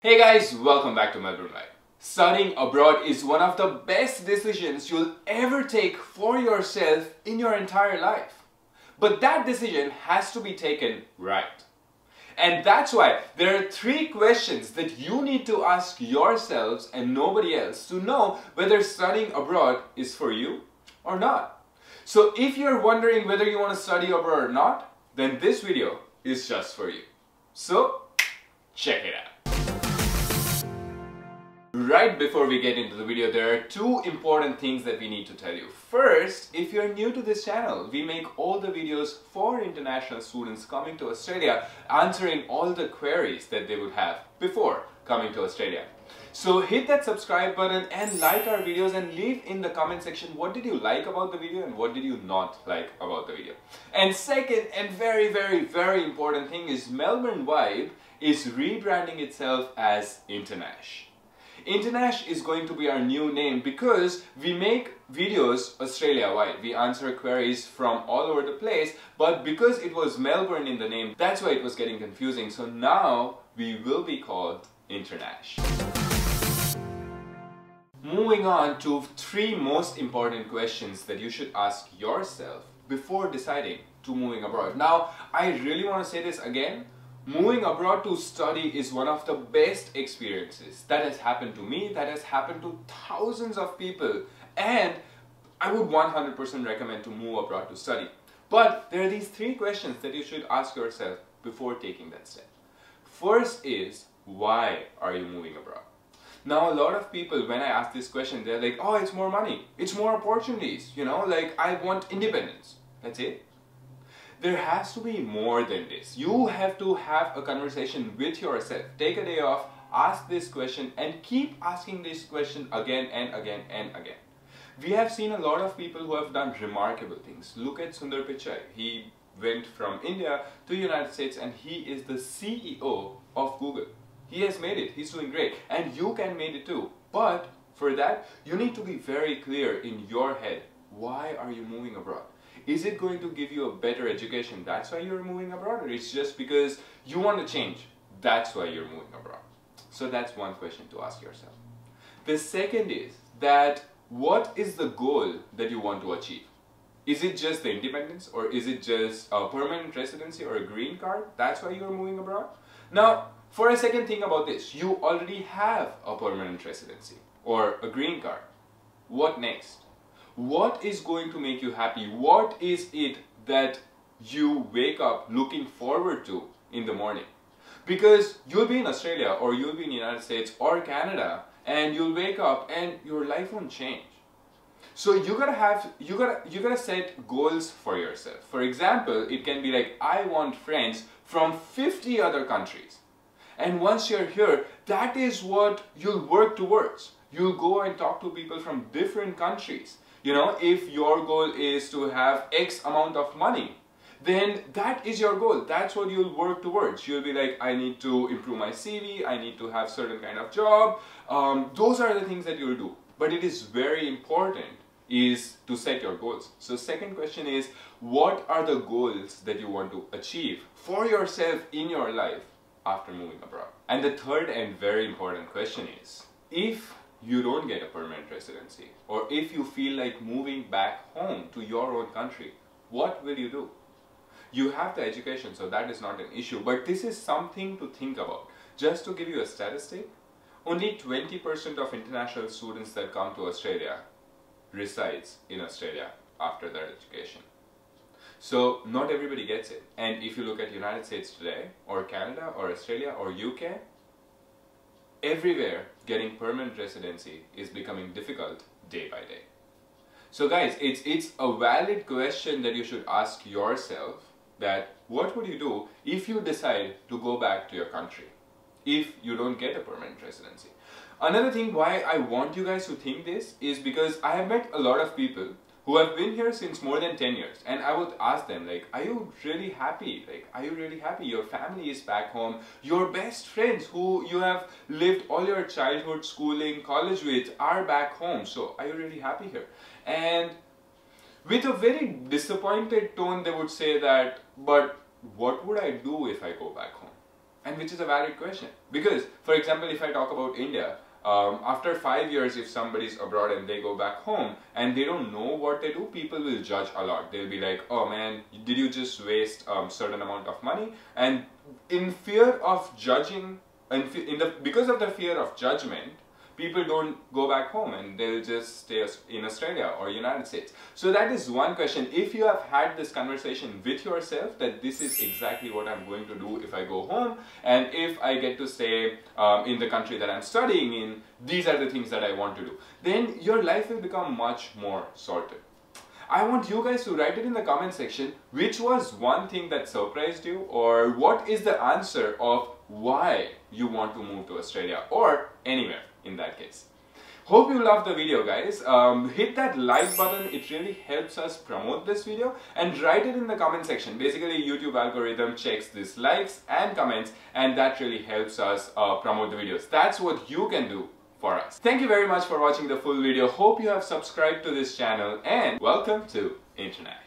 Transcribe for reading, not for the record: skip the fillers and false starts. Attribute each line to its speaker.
Speaker 1: Hey guys, welcome back to Melbourne Live. Studying abroad is one of the best decisions you'll ever take for yourself in your entire life. But that decision has to be taken right. And that's why there are 3 questions that you need to ask yourselves and nobody else to know whether studying abroad is for you or not. So if you're wondering whether you want to study abroad or not, then this video is just for you. So check it out. Right before we get into the video, there are 2 important things that we need to tell you. First, if you're new to this channel, we make all the videos for international students coming to Australia, answering all the queries that they would have before coming to Australia. So hit that subscribe button and like our videos and leave in the comment section what did you like about the video and what did you not like about the video. And second and very important thing is Melbourne Vibe is rebranding itself as Internash. Internash is going to be our new name because we make videos Australia-wide. We answer queries from all over the place, but because it was Melbourne in the name, that's why it was getting confusing. So now we will be called Internash. Moving on to 3 most important questions that you should ask yourself before deciding to moving abroad. Now, I really want to say this again. Moving abroad to study is one of the best experiences that has happened to me, that has happened to thousands of people, and I would 100% recommend to move abroad to study. But there are these 3 questions that you should ask yourself before taking that step. First is, why are you moving abroad? Now a lot of people, when I ask this question, they're like, oh, it's more money, it's more opportunities, you know, like I want independence. That's it. There has to be more than this. You have to have a conversation with yourself. Take a day off, ask this question and keep asking this question again and again and again. We have seen a lot of people who have done remarkable things. Look at Sundar Pichai. He went from India to United States and he is the CEO of Google. He has made it. He's doing great. And you can make it too. But for that, you need to be very clear in your head. Why are you moving abroad? Is it going to give you a better education? That's why you're moving abroad? Or it's just because you want to change? That's why you're moving abroad. So that's one question to ask yourself. The second is that what is the goal that you want to achieve? Is it just the independence? Or is it just a permanent residency or a green card? That's why you're moving abroad? Now, for a second, think about this. You already have a permanent residency or a green card. What next? What is going to make you happy? What is it that you wake up looking forward to in the morning? Because you'll be in Australia or you'll be in the United States or Canada and you'll wake up and your life won't change. So you gotta set goals for yourself. For example, it can be like, I want friends from 50 other countries. And once you're here, that is what you'll work towards. You'll go and talk to people from different countries. You know, if your goal is to have X amount of money, then that is your goal. That's what you'll work towards. You'll be like, I need to improve my CV, I need to have certain kind of job. Those are the things that you'll do. But it is very important is to set your goals. So second question is, what are the goals that you want to achieve for yourself in your life after moving abroad? And the third and very important question is, if you don't get a permanent residency, or if you feel like moving back home to your own country, what will you do? You have the education, so that is not an issue, but this is something to think about. Just to give you a statistic, only 20% of international students that come to Australia resides in Australia after their education. So not everybody gets it. And if you look at United States today, or Canada, or Australia, or UK, everywhere getting permanent residency is becoming difficult day by day. So guys, it's a valid question that you should ask yourself, that what would you do if you decide to go back to your country if you don't get a permanent residency? Another thing why I want you guys to think this is because I have met a lot of people who have been here since more than 10 years, and I would ask them like, are you really happy? Like, are you really happy? Your family is back home, your best friends who you have lived all your childhood, schooling, college with are back home, so are you really happy here? And with a very disappointed tone they would say that, but what would I do if I go back home? And which is a valid question. Because, for example, if I talk about India, after 5 years, if somebody's abroad and they go back home and they don't know what they do, people will judge a lot. They'll be like, oh man, did you just waste certain amount of money? And in fear of judging, because of the fear of judgment, people don't go back home and they'll just stay in Australia or United States. So that is one question. If you have had this conversation with yourself that this is exactly what I'm going to do if I go home, and if I get to stay in the country that I'm studying in, these are the things that I want to do, then your life will become much more sorted. I want you guys to write it in the comment section which was one thing that surprised you, or what is the answer of why you want to move to Australia or anywhere in that case. Hope you loved the video, guys. Hit that like button, it really helps us promote this video, and write it in the comment section. Basically, YouTube algorithm checks these likes and comments, and that really helps us promote the videos. That's what you can do for us. Thank you very much for watching the full video. Hope you have subscribed to this channel, and welcome to Internash.